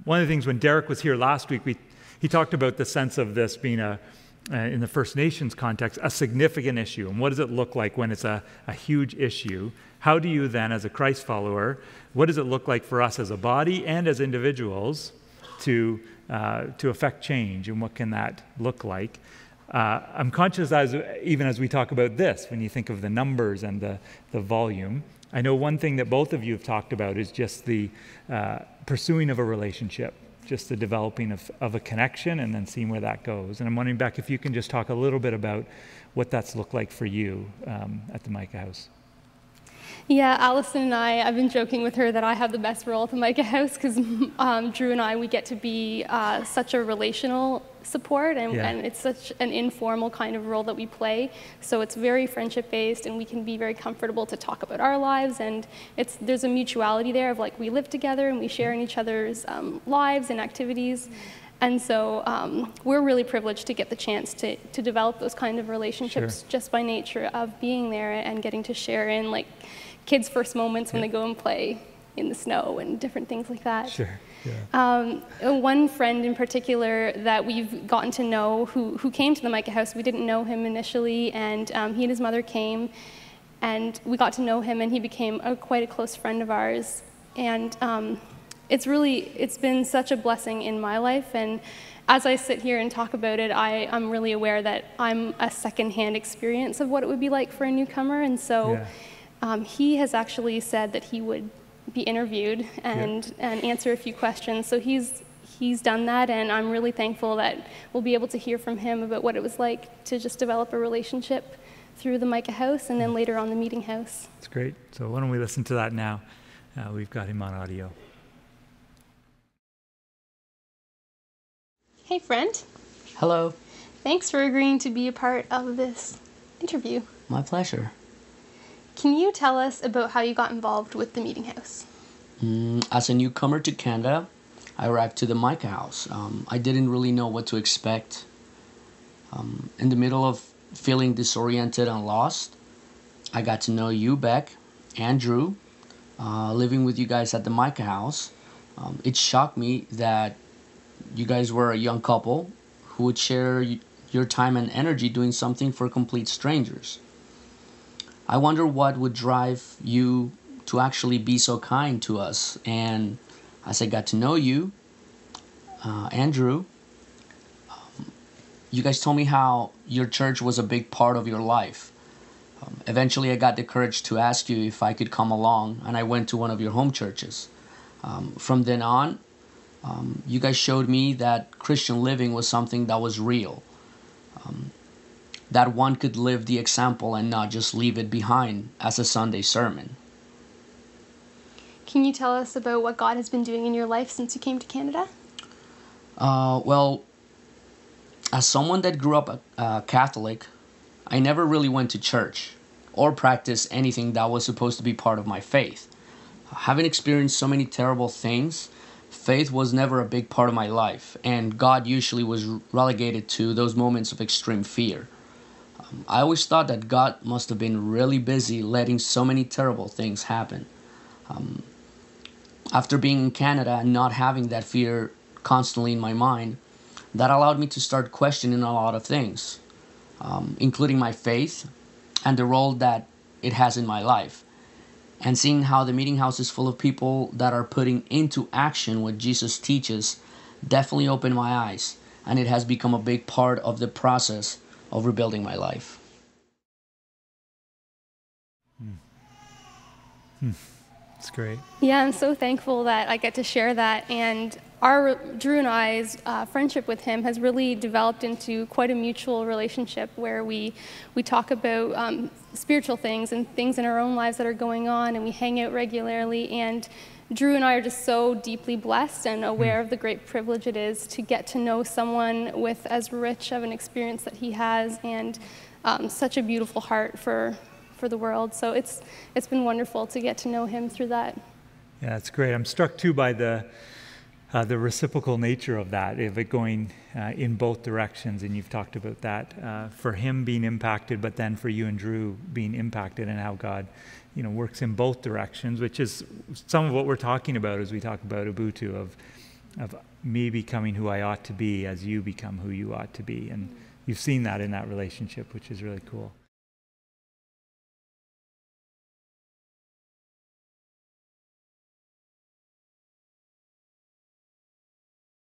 One of the things when Derek was here last week, he talked about the sense of this being in the First Nations context, a significant issue. And what does it look like when it's a huge issue? How do you then, as a Christ follower, what does it look like for us as a body and as individuals to affect change? And what can that look like? I'm conscious even as we talk about this, when you think of the numbers and the volume, I know one thing that both of you have talked about is just the pursuing of a relationship, just the developing of a connection and then seeing where that goes. And I'm wondering, Beck, if you can just talk a little bit about what that's looked like for you at the Micah House. Yeah, Allison and I've been joking with her that I have the best role at the Micah House because Drew and I, we get to be such a relational support and it's such an informal kind of role that we play. So it's very friendship-based and we can be very comfortable to talk about our lives, and there's a mutuality there of like we live together and we share in each other's lives and activities. And so we're really privileged to get the chance to develop those kind of relationships just by nature of being there and getting to share in like kids' first moments when they go and play in the snow and different things like that. Sure. One friend in particular that we've gotten to know who came to the Micah House, we didn't know him initially, and he and his mother came and we got to know him and he became quite a close friend of ours. And it's been such a blessing in my life, and as I sit here and talk about it, I'm really aware that I'm a secondhand experience of what it would be like for a newcomer, and so he has actually said that he would be interviewed and answer a few questions, so he's done that, and I'm really thankful that we'll be able to hear from him about what it was like to just develop a relationship through the Micah House and then later on the Meeting House. That's great. So why don't we listen to that now? We've got him on audio. Hey, friend. Hello. Thanks for agreeing to be a part of this interview. My pleasure. Can you tell us about how you got involved with the Meeting House? As a newcomer to Canada, I arrived to the Micah House. I didn't really know what to expect. In the middle of feeling disoriented and lost, I got to know you, Beck, and Drew, living with you guys at the Micah House. It shocked me that you guys were a young couple who would share your time and energy doing something for complete strangers. I wonder what would drive you to actually be so kind to us. And as I got to know you, Andrew, you guys told me how your church was a big part of your life. Eventually I got the courage to ask you if I could come along, and I went to one of your home churches. From then on, you guys showed me that Christian living was something that was real. That one could live the example and not just leave it behind as a Sunday sermon. Can you tell us about what God has been doing in your life since you came to Canada? Well, as someone that grew up Catholic, I never really went to church or practiced anything that was supposed to be part of my faith. Having experienced so many terrible things, faith was never a big part of my life, and God usually was relegated to those moments of extreme fear. I always thought that God must have been really busy letting so many terrible things happen. After being in Canada and not having that fear constantly in my mind, that allowed me to start questioning a lot of things, including my faith and the role that it has in my life. And seeing how the Meeting House is full of people that are putting into action what Jesus teaches definitely opened my eyes, and it has become a big part of the process of rebuilding my life. That's great. Yeah, I'm so thankful that I get to share that, and Drew and I's friendship with him has really developed into quite a mutual relationship where we talk about spiritual things and things in our own lives that are going on, and we hang out regularly, and Drew and I are just so deeply blessed and aware of the great privilege it is to get to know someone with as rich of an experience that he has, and such a beautiful heart for the world. So it's been wonderful to get to know him through that. Yeah, that's great. I'm struck too by the reciprocal nature of that, of it going in both directions, and you've talked about that, for him being impacted, but then for you and Drew being impacted, and how God works in both directions, which is some of what we're talking about as we talk about Ubuntu, of me becoming who I ought to be as you become who you ought to be. And you've seen that in that relationship, which is really cool.